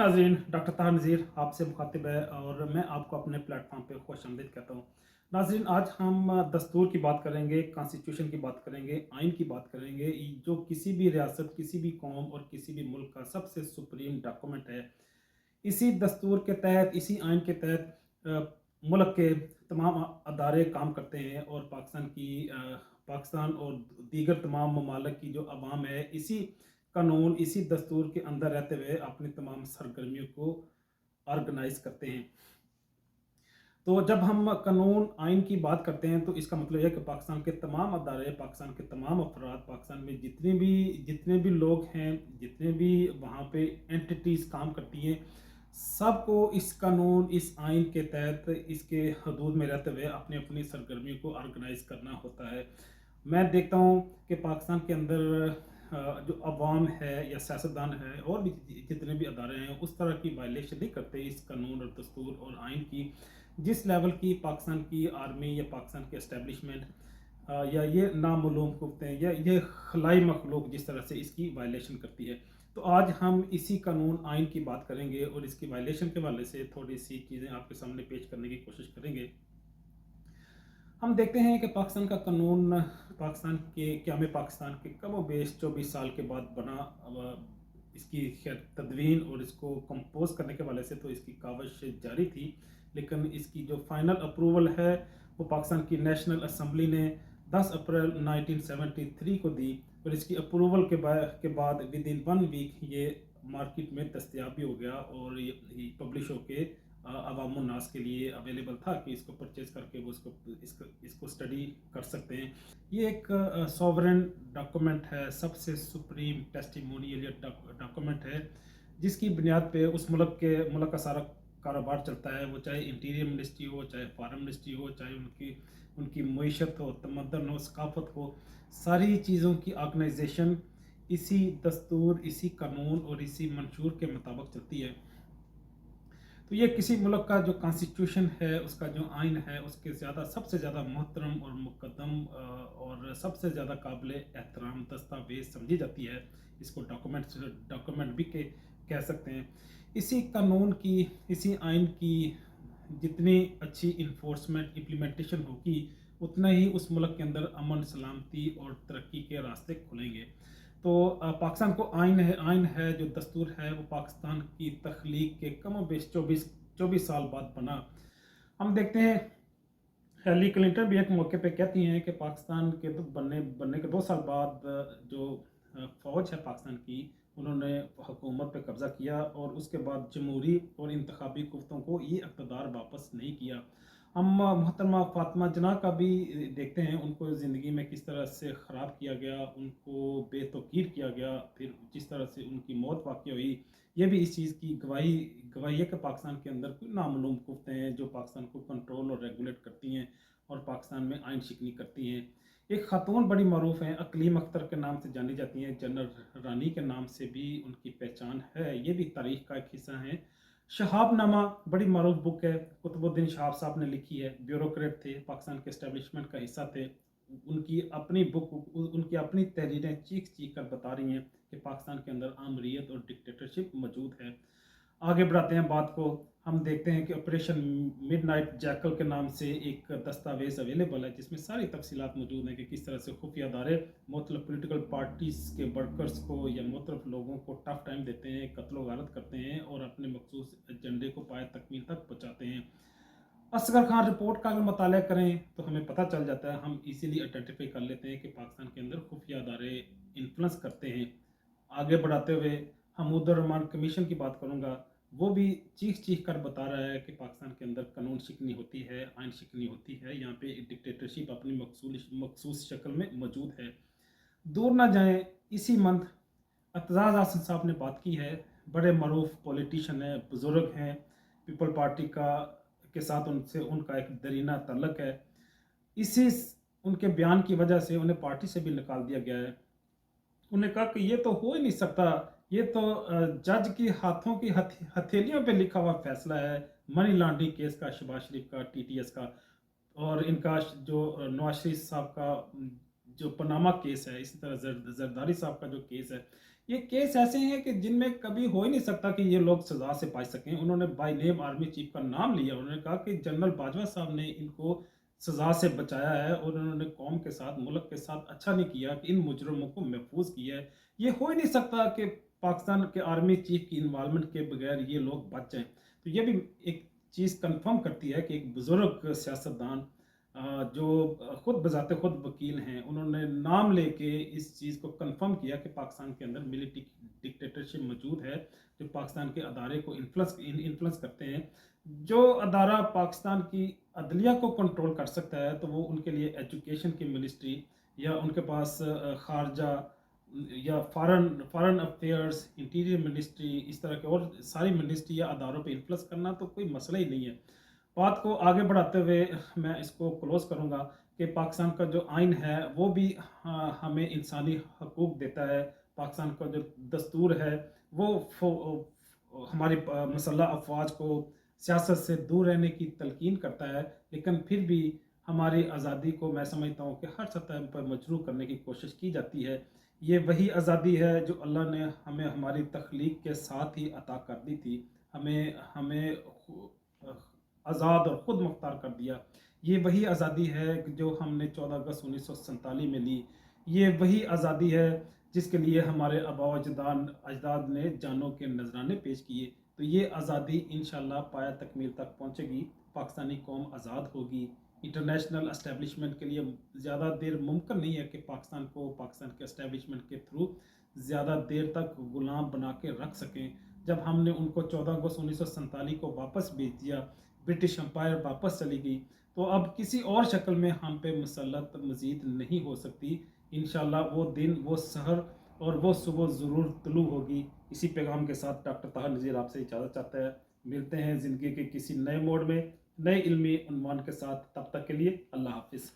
नाज़रीन, डॉक्टर ताहा नज़ीर आपसे मुखातिब है और मैं आपको अपने प्लेटफॉर्म पे खुशामदीद कहता हूँ। नाज़रीन, आज हम दस्तूर की बात करेंगे, कॉन्स्टिट्यूशन की बात करेंगे, आइन की बात करेंगे, जो किसी भी रियासत, किसी भी कौम और किसी भी मुल्क का सबसे सुप्रीम डॉक्यूमेंट है। इसी दस्तूर के तहत, इसी आइन के तहत मुल्क के तमाम अदारे काम करते हैं और पाकिस्तान और दीगर तमाम ममालिक की जो अवाम है, इसी कानून, इसी दस्तूर के अंदर रहते हुए अपनी तमाम सरगर्मियों को ऑर्गेनाइज करते हैं। तो जब हम कानून आइन की बात करते हैं तो इसका मतलब है कि पाकिस्तान के तमाम अदारे, पाकिस्तान के तमाम अफराद, पाकिस्तान में जितने भी लोग हैं, जितने भी वहाँ पे एंटिटीज़ काम करती हैं, सबको इस कानून, इस आइन के तहत, इसके हदूद में रहते हुए अपनी अपनी सरगर्मियों को ऑर्गेनाइज करना होता है। मैं देखता हूँ कि पाकिस्तान के अंदर जो अवाम है या सियासतदान है और भी जितने भी अदारे हैं, उस तरह की वायलेशन नहीं करते इस कानून और दस्तूर और आइन की, जिस लेवल की पाकिस्तान की आर्मी या पाकिस्तान की एस्टेब्लिशमेंट या ये नामालूम कुत्ते या ये खलाई मखलूक जिस तरह से इसकी वायलेशन करती है। तो आज हम इसी कानून आइन की बात करेंगे और इसकी वायलेशन के हवाले से थोड़ी सी चीज़ें आपके सामने पेश करने की कोशिश करेंगे। हम देखते हैं कि पाकिस्तान का कानून पाकिस्तान के क़याम पाकिस्तान के कमोबेश 24 साल के बाद बना। इसकी खैर तदवीन और इसको कंपोज करने के हवाले से तो इसकी कावश जारी थी, लेकिन इसकी जो फाइनल अप्रूवल है वो पाकिस्तान की नेशनल असम्बली ने 10 अप्रैल 1973 को दी और इसकी अप्रूवल के बाद विद इन 1 वीक ये मार्केट में दस्तयाब भी हो गया और ये पब्लिश होके अवामुन्नास के लिए अवेलेबल था कि इसको परचेज करके वो इसको स्टडी कर सकते हैं। ये एक सॉवरेन डॉक्यूमेंट है, सबसे सुप्रीम टेस्टिमोनियल डॉक्यूमेंट है, जिसकी बुनियाद पे उस मुल्क का सारा कारोबार चलता है। वो चाहे इंटीरियर मिनिस्ट्री हो, चाहे फॉरेन मिनिस्ट्री हो, चाहे उनकी उनकी मईशत हो, तमद्दन हो, सकाफत हो, सारी चीज़ों की ऑर्गेनाइजेशन इसी दस्तूर, इसी कानून और इसी मंशूर के मुताबिक चलती है। तो ये किसी मुल्क का जो कॉन्स्टिट्यूशन है, उसका जो आइन है, उसके सबसे ज़्यादा मोहतरम और मुकद्दम और सबसे ज़्यादा काबिल एहतराम दस्तावेज़ समझी जाती है। इसको डॉक्यूमेंट भी कह सकते हैं। इसी कानून की, इसी आइन की जितनी अच्छी इन्फोर्समेंट इम्प्लीमेंटेशन होगी, उतना ही उस मुल्क के अंदर अमन, सलामती और तरक्की के रास्ते खुलेंगे। तो पाकिस्तान को आइन है जो दस्तूर है, वो पाकिस्तान की तख्लीक के कमोबेश 24 साल बाद बना। हम देखते हैं हेली क्लिंटन भी एक मौके पे कहती हैं कि पाकिस्तान के बनने के 2 साल बाद जो फ़ौज है पाकिस्तान की, उन्होंने हुकूमत पे कब्ज़ा किया और उसके बाद जमहूरी और इंतखाबी कुव्वतों को ये इक़्तिदार वापस नहीं किया। हम मोहतरमा फ़ातिमा जिन्ना का भी देखते हैं, उनको ज़िंदगी में किस तरह से ख़राब किया गया, उनको बेतौकीर किया गया, फिर जिस तरह से उनकी मौत वाक़या हुई, ये भी इस चीज़ की गवाही है कि पाकिस्तान के अंदर कोई नामालूम कुव्वतें हैं जो पाकिस्तान को कंट्रोल और रेगुलेट करती हैं और पाकिस्तान में आइन शिकनी करती हैं। एक खातून बड़ी मरूफ हैं, अकलीम अख्तर के नाम से जानी जाती हैं, जनरल रानी के नाम से भी उनकी पहचान है, ये भी तारीख का एक हिस्सा है। शहाबनामा बड़ी मरूफ बुक है, कुतुबुद्दीन शहाब साहब ने लिखी है, ब्यूरोक्रेट थे, पाकिस्तान के एस्टेब्लिशमेंट का हिस्सा थे। उनकी अपनी बुक, उनकी अपनी तहरीरें चीख चीख कर बता रही हैं कि पाकिस्तान के अंदर आमरीत और डिक्टेटरशिप मौजूद है। आगे बढ़ाते हैं बात को। हम देखते हैं कि ऑपरेशन मिडनाइट जैकल के नाम से एक दस्तावेज़ अवेलेबल है, जिसमें सारी तफसीलात मौजूद हैं कि किस तरह से खुफिया अदारे मुख्तलिफ पोलिटिकल पार्टीज़ के वर्कर्स को या मुख्तलिफ लोगों को टफ टाइम देते हैं, कत्ल गारत करते हैं और अपने मखसूस एजेंडे को पाए तकमील तक पहुँचाते हैं। असगर खान रिपोर्ट का अगर मताला करें तो हमें पता चल जाता है, हम इजीली आइडेंटिफाई कर लेते हैं कि पाकिस्तान के अंदर खुफिया अदारे इन्फ्लुएंस करते हैं। आगे बढ़ाते हुए हमूदुर रहमान कमीशन की बात करूँगा, वो भी चीख चीख कर बता रहा है कि पाकिस्तान के अंदर कानून शिकनी होती है, आइन शिकनी होती है, यहाँ पे डिक्टेटरशिप अपनी मखसूस शक्ल में मौजूद है। दूर ना जाएं, इसी मंथ एतजाज़ हसन साहब ने बात की है, बड़े मरूफ पॉलिटिशियन हैं, बुज़ुर्ग हैं, पीपल पार्टी के साथ उनसे उनका एक दरीना तल्लक है। इसी उनके बयान की वजह से उन्हें पार्टी से भी निकाल दिया गया है। उन्होंने कहा कि ये तो हो ही नहीं सकता, ये तो जज की हाथों की हथेलियों पे लिखा हुआ फैसला है, मनी लॉन्ड्रिंग केस का, शहबाज शरीफ का, टीटीएस का और इनका जो नवाज शरीफ साहब का जो पनामा केस है, इसी तरह जरदारी साहब का जो केस है, ये केस ऐसे हैं कि जिनमें कभी हो ही नहीं सकता कि ये लोग सज़ा से बच सकें। उन्होंने बाय नेम आर्मी चीफ का नाम लिया, उन्होंने कहा कि जनरल बाजवा साहब ने इनको सज़ा से बचाया है और उन्होंने कौम के साथ, मुल्क के साथ अच्छा नहीं किया कि इन मुजरिमों को महफूज किया है। ये हो ही नहीं सकता कि पाकिस्तान के आर्मी चीफ की इन्वॉल्वमेंट के बगैर ये लोग बच जाएँ। तो ये भी एक चीज़ कन्फर्म करती है कि एक बुज़ुर्ग सियासतदान जो खुद बज़ाते खुद वकील हैं, उन्होंने नाम लेके इस चीज़ को कन्फर्म किया कि पाकिस्तान के अंदर मिलिट्री डिक्टेटरशिप मौजूद है, जो पाकिस्तान के अदारे को इन्फ्लुएंस करते हैं। जो अदारा पाकिस्तान की अदलिया को कंट्रोल कर सकता है, तो वो उनके लिए एजुकेशन की मिनिस्ट्री या उनके पास खारजा या फॉरेन अफेयर्स, इंटीरियर मिनिस्ट्री, इस तरह के और सारी मिनिस्ट्री या अदारों पे इन्फ्लुएंस करना तो कोई मसला ही नहीं है। बात को आगे बढ़ाते हुए मैं इसको क्लोज़ करूँगा कि पाकिस्तान का जो आइन है वो भी हमें इंसानी हकूक़ देता है। पाकिस्तान का जो दस्तूर है वो हमारी मसल्ह अफ़वाज को सियासत से दूर रहने की तलकीन करता है, लेकिन फिर भी हमारी आज़ादी को मैं समझता हूँ कि हर सतह पर मजरूह करने की कोशिश की जाती है। ये वही आज़ादी है जो अल्लाह ने हमें हमारी तख्लीक के साथ ही अता कर दी थी। हमें हमें आज़ाद और ख़ुद मुख्तार कर दिया। ये वही आज़ादी है जो हमने 14 अगस्त 1947 में ली। ये वही आज़ादी है जिसके लिए हमारे आबा व अजदाद ने जानों के नजराने पेश किए। तो ये आज़ादी इंशाअल्लाह पाया तकमील तक पहुँचेगी, पाकिस्तानी कौम आज़ाद होगी। इंटरनेशनल एस्टेब्लिशमेंट के लिए ज़्यादा देर मुमकिन नहीं है कि पाकिस्तान को पाकिस्तान के एस्टेब्लिशमेंट के थ्रू ज़्यादा देर तक गुलाम बना के रख सकें। जब हमने उनको 14 अगस्त 1947 को वापस भेज दिया, ब्रिटिश एम्पायर वापस चली गई, तो अब किसी और शक्ल में हम पे मुसल्लत मज़ीद नहीं हो सकती। इंशाअल्लाह वो दिन, वो सहर और वो सुबह ज़रूर तुलू होगी। इसी पैगाम के साथ डॉक्टर ताहिर नज़ीर आपसे इजाज़त चाहता है। मिलते हैं ज़िंदगी के किसी नए मोड़ में, नए इल्मी उन्वान के साथ। तब तक के लिए अल्लाह हाफ़िज़।